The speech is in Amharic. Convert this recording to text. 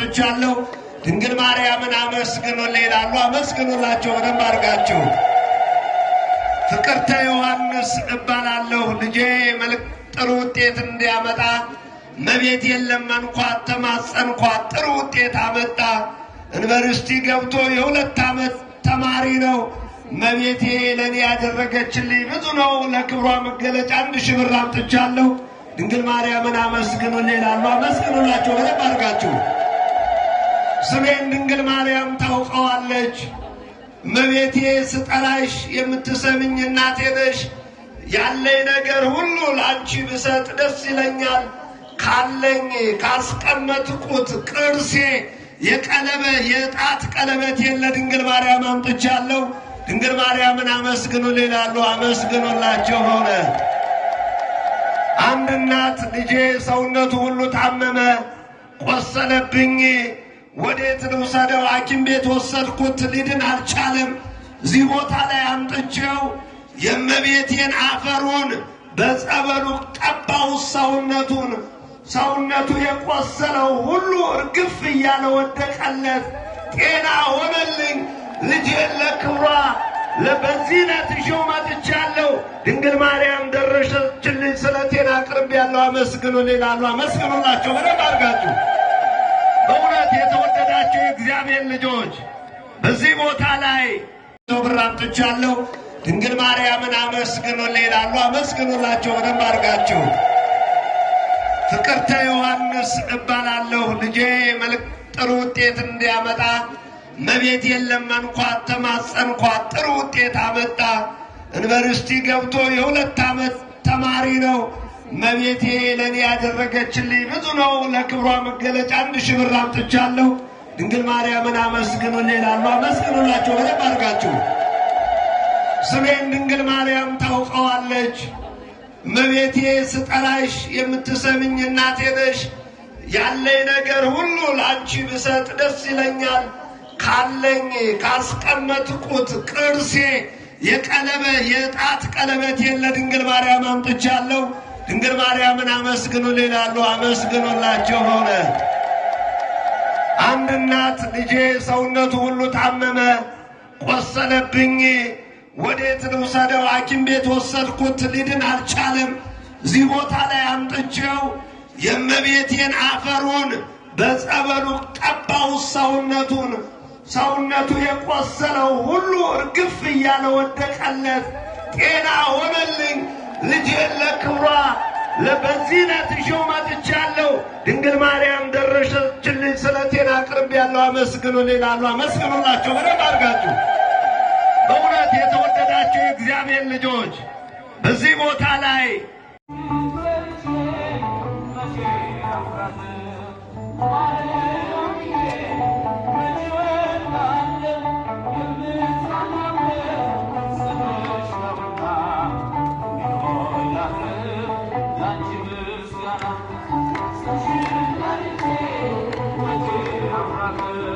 አምጥቻለሁ ድንግል ማርያምን አመስግኑልኝ ይላሉ አመስግኑላቸው በደንብ አድርጋችሁ ፍቅርተ ዮሐንስ እባላለሁ ልጄ ጥሩ ውጤት እንዲያመጣ መቤት የለመንኳት ተማጸንኳት ጥሩ ውጤት አመጣ ዩኒቨርሲቲ ገብቶ የሁለት ዓመት ተማሪ ነው መቤቴ ለኔ ያደረገችልኝ ብዙ ነው ለክብሯ መገለጫ 1000 ብር አምጥቻለሁ ድንግል ማርያምን አመስግኑልኝ ይላሉ አመስግኑላቸው በደንብ አድርጋችሁ ስሜን ድንግል ማርያም ታውቀዋለች መቤቴ ስጠራሽ የምትሰሚኝ እናቴ ነሽ ያለኝ ነገር ሁሉ ላንቺ ብሰጥ ደስ ይለኛል ካለኝ ካስቀመጥኩት ቅርሴ የጣት ቀለበት ለድንግል ማርያም አምጥቻለሁ ድንግል ማርያምን አመስግኑልኝ ይላሉ አመስግኑላቸው ሆነ አንድ እናት ልጄ ሰውነቱ ሁሉ ታመመ ቆሰለብኝ ወዴት ልውሰደው ሐኪም ቤት ወሰድኩት ሊድን አልቻለም እዚህ ቦታ ላይ አምጥቼው የመቤቴን አፈሩን በጸበሉ ቀባው ሰውነቱ የቆሰለው ሁሉ እርግፍ እያለ ወደቀለት ጤና ሆነልኝ ልጄን ለክብሯ ለበዚህ ለትሽው መጥቻለሁ ድንግል ማርያም ደረሰችልኝ ስለቴና አቅርቤያለሁ አመስግኑልኝ ይላሉ አመስግኑላቸው በደንብ አድርጋችሁ በእውነት የተወደዳችሁ የእግዚአብሔር ልጆች በዚህ ቦታ ላይ ብር አምጥቻለሁ ድንግል ማርያምን አመስግኑልኝ ይላሉ አመስግኑላቸው በደንብ አድርጋችሁ ፍቅርተ ዮሐንስ እባላለሁ ልጄ ጥሩ ውጤት እንዲያመጣ መቤት የለመንኳት ተማጸንኳት ጥሩ ውጤት አመጣ ዩኒቨርሲቲ ገብቶ የሁለት ዓመት ተማሪ ነው መቤቴ ለኔ ያደረገችልኝ ብዙ ነው ለክብሯ መገለጫ 1000 ብር አምጥቻለሁ ድንግል ማርያምን አመስግኑልኝ ይላሉ አመስግኑላቸው በደንብ አድርጋችሁ ስሜን ድንግል ማርያም ታውቀዋለች መቤቴ ስጠራሽ የምትሰሚኝ እናቴ ነሽ ያለኝ ነገር ሁሉ ላንቺ ብሰጥ ደስ ይለኛል ካለኝ ካስቀመጥኩት ቅርሴ የጣት ቀለበት ለድንግል ማርያም አምጥቻለሁ ድንግል ማርያምን አመስግኑልኝ ይላሉ አመስግኑላቸው ሆነ አንድ እናት ልጄ ሰውነቱ ሁሉ ታመመ ቆሰለብኝ ወዴት ልውሰደው ሐኪም ቤት ወሰድኩት ሊድን አልቻለም እዚህ ቦታ ላይ አምጥቼው የመቤቴን አፈሩን በጸበሉ ቀባው ሰውነቱ የቆሰለው ሁሉ እርግፍ እያለ ወደቀለት ጤና ሆነልኝ ልጄን ለክብሯ ለበዚህ ለትሽው መጥቻለሁ ድንግል ማርያም ደረሰችልኝ ስለቴና አቅርቤያለሁ አመስግኑልኝ ይላሉ አመስግኑላቸው በደንብ አድርጋችሁ በእውነት የተወደዳችሁ የእግዚአብሔር ልጆች በዚህ ቦታ ላይ Thank you.